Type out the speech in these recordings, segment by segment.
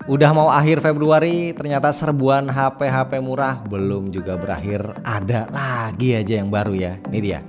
Udah mau akhir Februari, ternyata serbuan HP-HP murah belum juga berakhir. Ada lagi aja yang baru ya. Ini dia.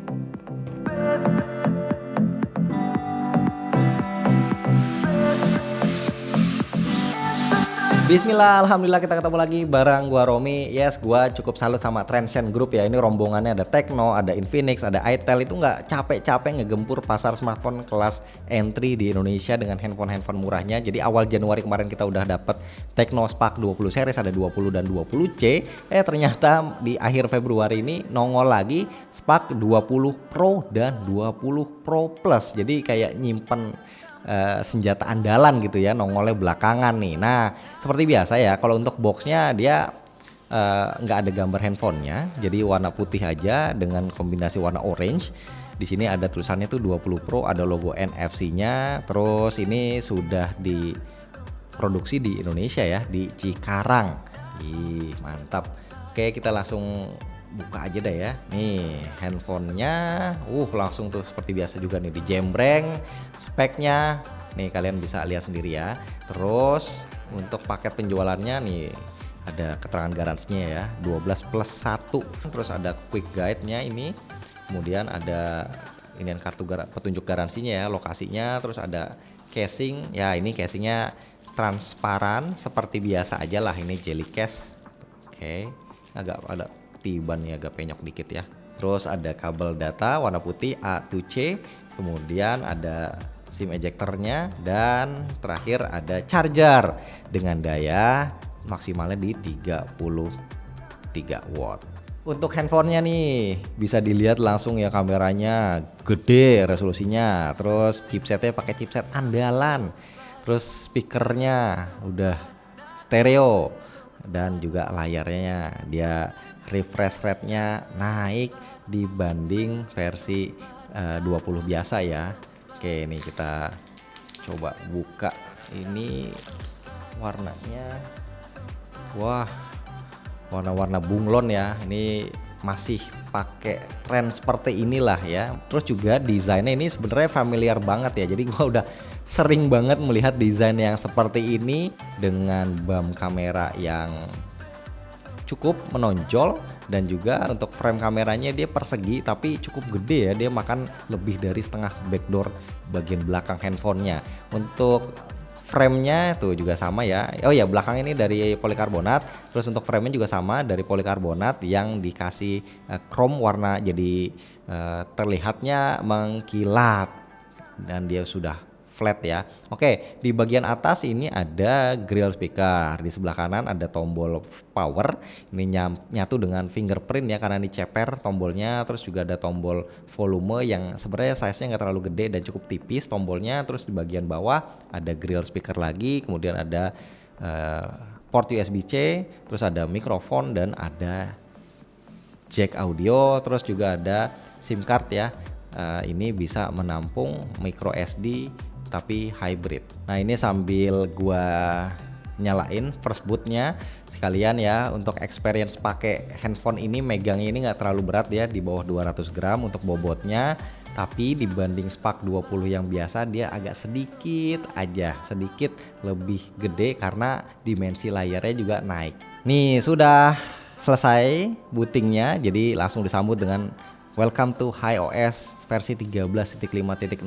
Bismillah, alhamdulillah kita ketemu lagi bareng gua Romi. Yes, gua cukup salut sama Transsion Group ya. Ini rombongannya ada Tecno, ada Infinix, ada Itel. Itu nggak capek-capek ngegempur pasar smartphone kelas entry di Indonesia dengan handphone-handphone murahnya. Jadi awal Januari kemarin kita udah dapet Tecno Spark 20 series, ada 20 dan 20C. Ternyata di akhir Februari ini nongol lagi Spark 20 Pro dan 20 Pro Plus. Jadi kayak nyimpen senjata andalan gitu ya, nongolnya belakangan nih. Nah, seperti biasa ya, kalau untuk boxnya dia nggak ada gambar handphonenya, jadi warna putih aja dengan kombinasi warna orange. Di sini ada tulisannya tuh 20 Pro, ada logo NFC-nya. Terus ini sudah diproduksi di Indonesia ya, di Cikarang. Ih, mantap. Oke, kita langsung buka aja dah ya. Nih handphonenya langsung tuh seperti biasa juga nih dijembreng. Speknya nih kalian bisa lihat sendiri ya. Terus untuk paket penjualannya nih ada keterangan garansinya ya, 12+1. Terus ada quick guide-nya ini. Kemudian ada ini kartu petunjuk garansinya ya, lokasinya. Terus ada casing ya, ini casingnya transparan seperti biasa aja lah, ini jelly case. Oke, agak ada tiban nih, agak penyok dikit ya. Terus ada kabel data warna putih A2C, kemudian ada SIM ejectornya, dan terakhir ada charger dengan daya maksimalnya di 33 watt. Untuk handphonenya nih bisa dilihat langsung ya, kameranya gede resolusinya, terus chipsetnya pakai chipset andalan, terus speakernya udah stereo, dan juga layarnya dia refresh rate-nya naik dibanding versi 20 biasa ya. Oke, nih kita coba buka ini warnanya. Wah, warna-warna bunglon ya. Ini masih pakai tren seperti inilah ya. Terus juga desainnya ini sebenarnya familiar banget ya. Jadi gua udah sering banget melihat desain yang seperti ini dengan bump kamera yang cukup menonjol, dan juga untuk frame kameranya dia persegi tapi cukup gede ya, dia makan lebih dari setengah backdoor bagian belakang handphonenya. Untuk frame-nya tuh juga sama ya. Oh ya, belakang ini dari polikarbonat. Terus untuk frame-nya juga sama dari polikarbonat yang dikasih chrome warna, jadi terlihatnya mengkilat dan dia sudah flat ya. Oke, di bagian atas ini ada grill speaker. Di sebelah kanan ada tombol power. Ini nyatu dengan fingerprint ya, karena diceper tombolnya. Terus juga ada tombol volume yang sebenarnya size-nya nggak terlalu gede dan cukup tipis tombolnya. Terus di bagian bawah ada grill speaker lagi. Kemudian ada port USB-C. Terus ada mikrofon dan ada jack audio. Terus juga ada SIM card ya. Ini bisa menampung micro SD tapi hybrid. Nah, ini sambil gua nyalain first bootnya sekalian ya, untuk experience pakai handphone ini, megangnya ini nggak terlalu berat ya, di bawah 200 gram untuk bobotnya. Tapi dibanding Spark 20 yang biasa dia agak sedikit lebih gede karena dimensi layarnya juga naik. Nih sudah selesai bootingnya, jadi langsung disambut dengan welcome to iOS versi 13.5.0.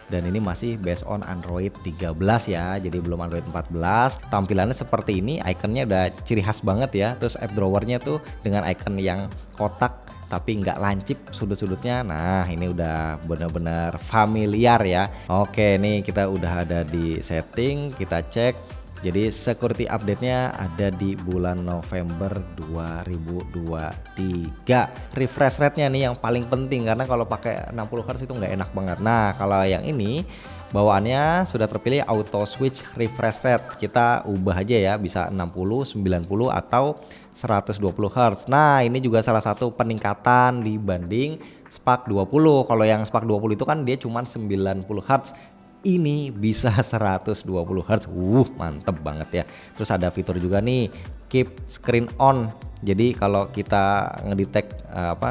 Dan ini masih based on Android 13 ya, jadi belum Android 14. Tampilannya seperti ini, ikonnya udah ciri khas banget ya. Terus app drawernya tuh dengan icon yang kotak tapi nggak lancip sudut-sudutnya. Nah, ini udah benar-benar familiar ya. Oke, nih kita udah ada di setting, kita cek. Jadi security update-nya ada di bulan November 2023. Refresh rate-nya nih yang paling penting, karena kalau pakai 60 Hz itu nggak enak banget. Nah, kalau yang ini bawaannya sudah terpilih auto switch refresh rate. Kita ubah aja ya, bisa 60, 90 atau 120 Hz. Nah, ini juga salah satu peningkatan dibanding Spark 20. Kalau yang Spark 20 itu kan dia cuma 90 Hz. Ini bisa 120 Hz. Mantep banget ya. Terus ada fitur juga nih, keep screen on. Jadi kalau kita ngedetect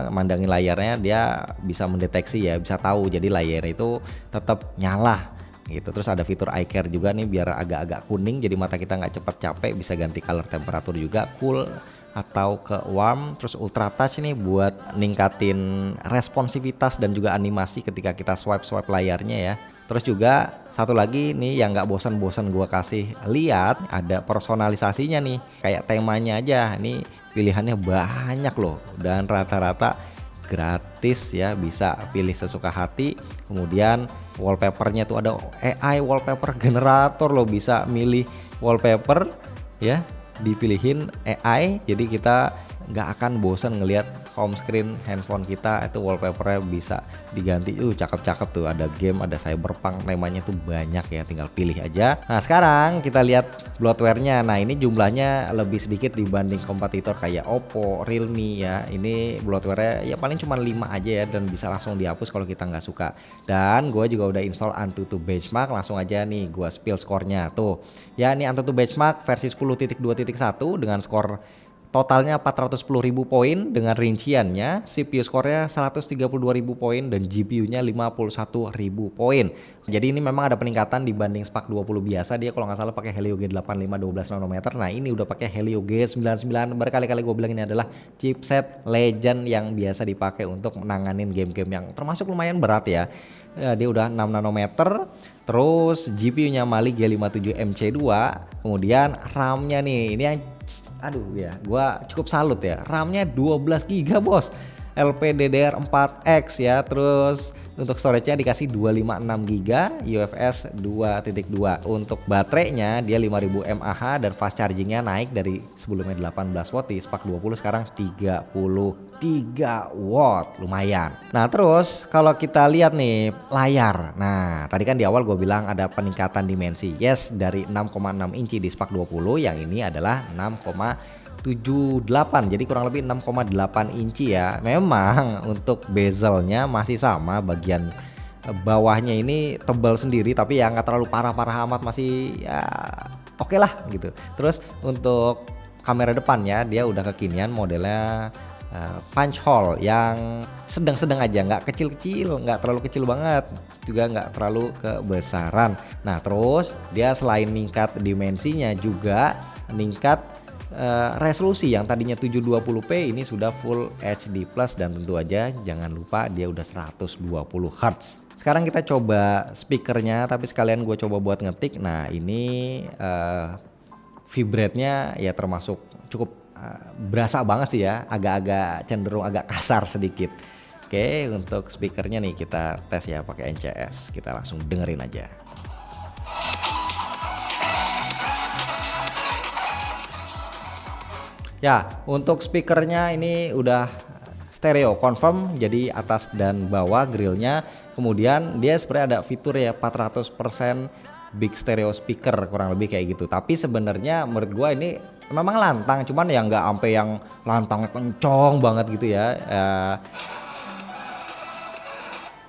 mandangin layarnya, dia bisa mendeteksi ya, bisa tahu. Jadi layar itu tetap nyala gitu. Terus ada fitur eye care juga nih biar agak-agak kuning jadi mata kita nggak cepat capek, bisa ganti color temperatur juga, cool atau ke warm. Terus ultra touch nih buat ningkatin responsivitas dan juga animasi ketika kita swipe layarnya ya. Terus juga satu lagi nih yang nggak bosan-bosan gua kasih lihat, ada personalisasinya nih, kayak temanya aja. Ini pilihannya banyak loh dan rata-rata gratis ya, bisa pilih sesuka hati. Kemudian wallpapernya tuh ada AI wallpaper generator loh, bisa milih wallpaper ya, dipilihin AI, jadi kita nggak akan bosan ngelihat home screen handphone kita itu wallpapernya bisa diganti. Cakep-cakep tuh, ada game, ada cyberpunk, temanya tuh banyak ya, tinggal pilih aja. Nah sekarang kita lihat bloatware-nya. Nah ini jumlahnya lebih sedikit dibanding kompetitor kayak Oppo, Realme ya. Ini bloatware-nya ya paling cuma 5 aja ya, dan bisa langsung dihapus kalau kita nggak suka. Dan gue juga udah install Antutu Benchmark, langsung aja nih gue spill skornya tuh ya. Ini Antutu Benchmark versi 10.2.1 dengan skor totalnya 410.000 poin dengan rinciannya, CPU skornya 132.000 poin dan GPU-nya 51.000 poin. Jadi ini memang ada peningkatan dibanding Spark 20 biasa. Dia kalau nggak salah pakai Helio G85 12 nanometer. Nah ini udah pakai Helio G99. Berkali-kali gue bilang ini adalah chipset legend yang biasa dipakai untuk menanganin game-game yang termasuk lumayan berat ya. Dia udah 6 nanometer. Terus GPU-nya Mali G57 MC2. Kemudian RAM-nya nih, ini yang aduh ya, gua cukup salut ya. RAM-nya 12 GB bos, LPDDR4X ya. Terus untuk storage-nya dikasih 256 GB UFS 2.2. Untuk baterainya dia 5000 mAh dan fast chargingnya naik dari sebelumnya 18 watt di Spark 20 sekarang 33 watt, lumayan. Nah terus kalau kita lihat nih layar, nah tadi kan di awal gue bilang ada peningkatan dimensi. Yes, dari 6,6 inci di Spark 20 yang ini adalah 6,78, jadi kurang lebih 6,8 inci ya. Memang untuk bezelnya masih sama, bagian bawahnya ini tebal sendiri, tapi ya nggak terlalu parah-parah amat, masih ya oke lah gitu. Terus untuk kamera depannya dia udah kekinian, modelnya punch hole yang sedang-sedang aja, nggak kecil-kecil, nggak terlalu kecil banget, juga nggak terlalu kebesaran. Nah terus dia selain ningkat dimensinya juga ningkat resolusi, yang tadinya 720p ini sudah Full HD Plus, dan tentu aja jangan lupa dia udah 120 Hz. Sekarang kita coba speakernya, tapi sekalian gue coba buat ngetik. Nah ini vibrate-nya ya termasuk cukup berasa banget sih ya, agak-agak cenderung agak kasar sedikit. Oke, untuk speakernya nih kita tes ya pakai NCS, kita langsung dengerin aja. Ya, untuk speakernya ini udah stereo confirm, jadi atas dan bawah grillnya. Kemudian dia sebenarnya ada fitur ya 400% big stereo speaker, kurang lebih kayak gitu. Tapi sebenarnya menurut gua ini memang lantang, cuman ya nggak sampai yang lantangnya kencong banget gitu ya.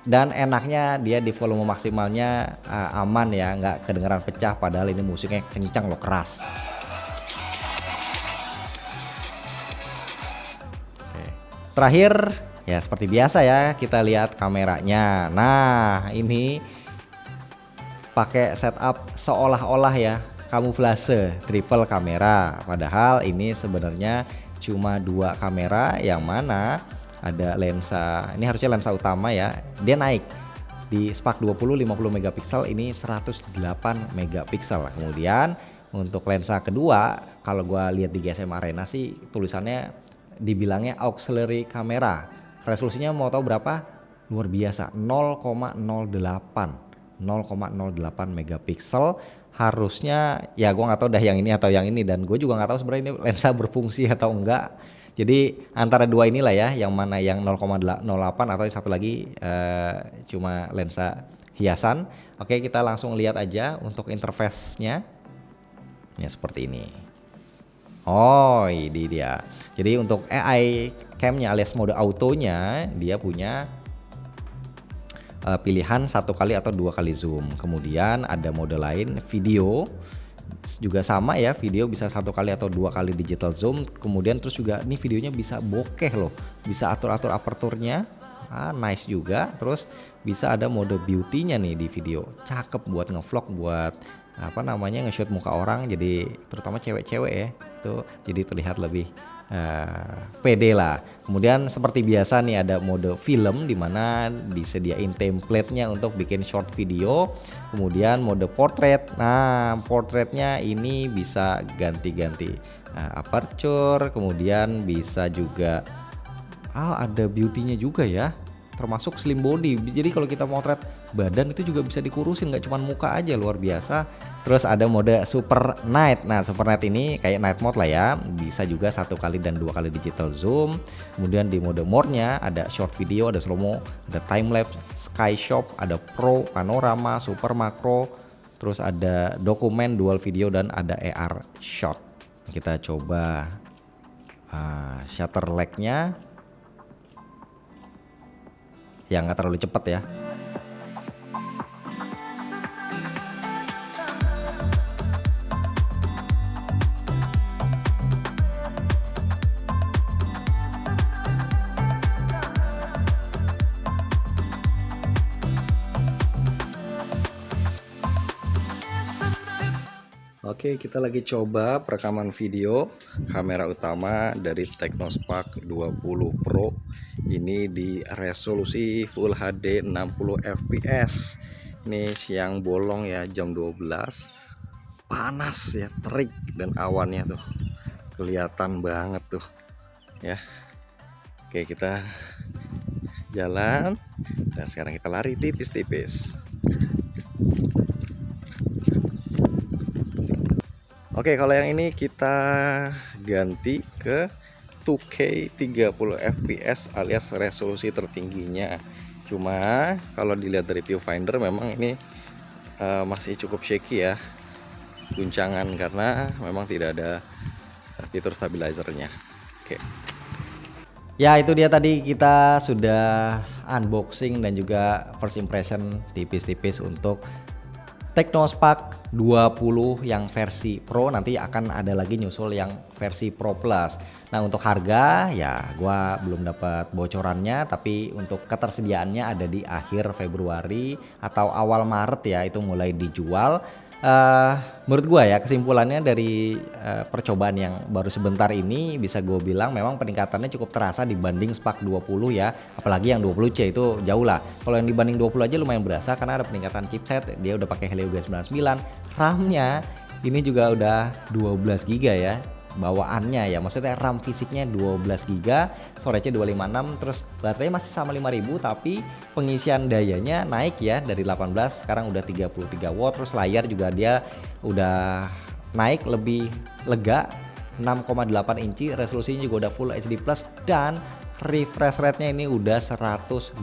Dan enaknya dia di volume maksimalnya aman ya, nggak kedengeran pecah, padahal ini musiknya kencang loh, keras. Terakhir ya seperti biasa ya, kita lihat kameranya. Nah ini pakai setup seolah-olah ya kamuflase triple kamera, padahal ini sebenarnya cuma 2 kamera, yang mana ada lensa, ini harusnya lensa utama ya, dia naik di Spark 20 50 megapiksel, ini 108 megapiksel. Kemudian untuk lensa kedua, kalau gua lihat di GSM Arena sih tulisannya dibilangnya auxiliary kamera. Resolusinya mau tahu berapa? Luar biasa, 0,08 megapiksel. Harusnya ya gue nggak tahu dah yang ini atau yang ini, dan gue juga nggak tahu sebenarnya ini lensa berfungsi atau enggak. Jadi antara dua inilah ya, yang mana yang 0,08 atau yang satu lagi cuma lensa hiasan. Oke, kita langsung lihat aja untuk interface-nya. Ya seperti ini. Oh ini dia. Jadi untuk AI cam-nya alias mode autonya, dia punya pilihan 1 kali atau 2 kali zoom. Kemudian ada mode lain video, juga sama ya, video bisa 1 kali atau 2 kali digital zoom. Kemudian terus juga nih videonya bisa bokeh loh, bisa atur-atur aperturnya nice juga. Terus bisa ada mode beauty-nya nih di video, cakep buat ngevlog, buat apa namanya nge-shoot muka orang, jadi terutama cewek-cewek ya, itu jadi terlihat lebih pede lah. Kemudian seperti biasa nih ada mode film di mana disediain template-nya untuk bikin short video. Kemudian mode portrait. Nah, portraitnya ini bisa ganti-ganti aperture, kemudian bisa juga ada beauty-nya juga ya, termasuk slim body. Jadi kalau kita motret badan itu juga bisa dikurusin, nggak cuma muka aja, luar biasa. Terus ada mode super night. Nah, super night ini kayak night mode lah ya, bisa juga 1 kali dan 2 kali digital zoom. Kemudian di mode more-nya ada short video, ada slow mo, ada time lapse, sky shot, ada pro, panorama, super makro, terus ada dokumen, dual video, dan ada AR shot. Kita coba shutter lag-nya yang nggak terlalu cepat ya. Oke, kita lagi coba perekaman video kamera utama dari Technospark 20 Pro. Ini di resolusi Full HD 60 fps. Ini siang bolong ya, jam 12. Panas ya, terik, dan awannya tuh kelihatan banget tuh ya. Oke, kita jalan. Dan sekarang kita lari tipis-tipis. Oke, kalau yang ini kita ganti ke 2K 30 fps alias resolusi tertingginya. Cuma kalau dilihat dari viewfinder memang ini masih cukup shaky ya, guncangan, karena memang tidak ada fitur stabilizernya. Oke. Ya, itu dia tadi kita sudah unboxing dan juga first impression tipis-tipis untuk Technospark 20 yang versi Pro. Nanti akan ada lagi nyusul yang versi Pro Plus. Nah, untuk harga ya gua belum dapat bocorannya, tapi untuk ketersediaannya ada di akhir Februari atau awal Maret ya, itu mulai dijual. Menurut gua ya, kesimpulannya dari percobaan yang baru sebentar ini bisa gue bilang memang peningkatannya cukup terasa dibanding Spark 20 ya, apalagi yang 20C itu jauh lah. Kalau yang dibanding 20 aja lumayan berasa karena ada peningkatan chipset, dia udah pakai Helio G99, RAM-nya ini juga udah 12 GB ya bawaannya ya, maksudnya RAM fisiknya 12 GB, storage-nya 256, terus baterainya masih sama 5000 tapi pengisian dayanya naik ya dari 18 sekarang udah 33 watt, terus layar juga dia udah naik lebih lega 6,8 inci, resolusinya juga udah Full HD Plus, dan refresh rate-nya ini udah 120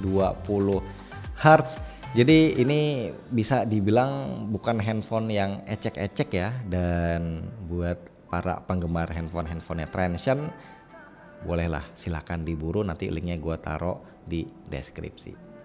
Hz. Jadi ini bisa dibilang bukan handphone yang ecek-ecek ya, dan buat para penggemar handphonenya Transsion bolehlah silakan diburu, nanti linknya gue taruh di deskripsi.